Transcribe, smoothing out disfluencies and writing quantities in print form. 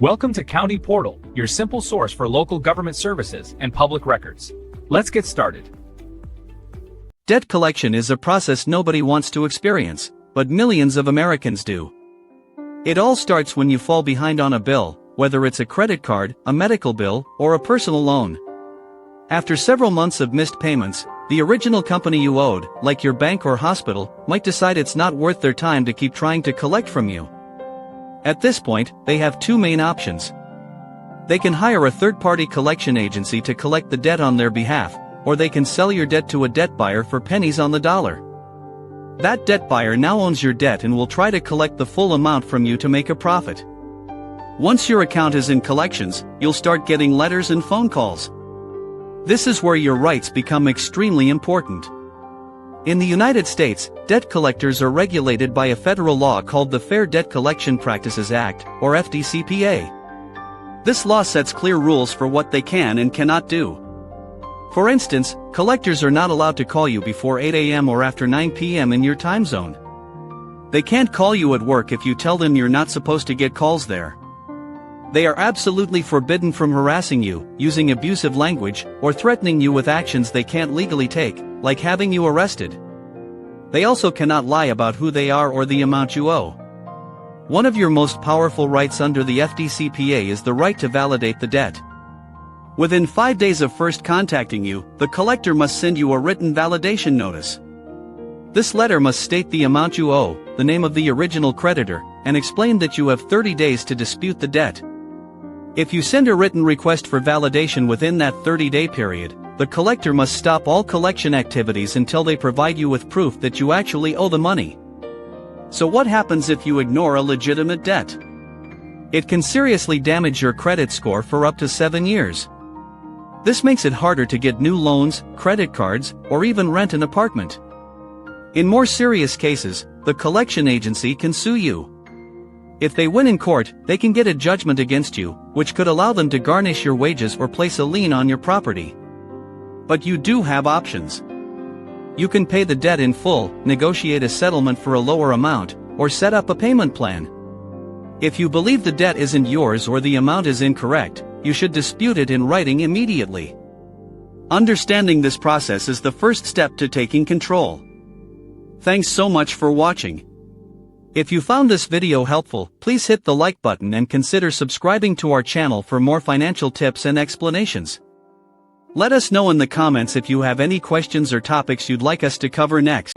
Welcome to County Portal, your simple source for local government services and public records. Let's get started. Debt collection is a process nobody wants to experience, but millions of Americans do. It all starts when you fall behind on a bill, whether it's a credit card, a medical bill, or a personal loan. After several months of missed payments, the original company you owed, like your bank or hospital, might decide it's not worth their time to keep trying to collect from you. At this point, they have two main options. They can hire a third-party collection agency to collect the debt on their behalf, or they can sell your debt to a debt buyer for pennies on the dollar. That debt buyer now owns your debt and will try to collect the full amount from you to make a profit. Once your account is in collections, you'll start getting letters and phone calls. This is where your rights become extremely important. In the United States, debt collectors are regulated by a federal law called the Fair Debt Collection Practices Act, or FDCPA. This law sets clear rules for what they can and cannot do. For instance, collectors are not allowed to call you before 8 a.m. or after 9 p.m. in your time zone. They can't call you at work if you tell them you're not supposed to get calls there. They are absolutely forbidden from harassing you, using abusive language, or threatening you with actions they can't legally take, like having you arrested. They also cannot lie about who they are or the amount you owe. One of your most powerful rights under the FDCPA is the right to validate the debt. Within 5 days of first contacting you, the collector must send you a written validation notice. This letter must state the amount you owe, the name of the original creditor, and explain that you have 30 days to dispute the debt. If you send a written request for validation within that 30-day period, the collector must stop all collection activities until they provide you with proof that you actually owe the money. So what happens if you ignore a legitimate debt? It can seriously damage your credit score for up to 7 years. This makes it harder to get new loans, credit cards, or even rent an apartment. In more serious cases, the collection agency can sue you. If they win in court, they can get a judgment against you, which could allow them to garnish your wages or place a lien on your property. But you do have options. You can pay the debt in full, negotiate a settlement for a lower amount, or set up a payment plan. If you believe the debt isn't yours or the amount is incorrect, you should dispute it in writing immediately. Understanding this process is the first step to taking control. Thanks so much for watching. If you found this video helpful, please hit the like button and consider subscribing to our channel for more financial tips and explanations. Let us know in the comments if you have any questions or topics you'd like us to cover next.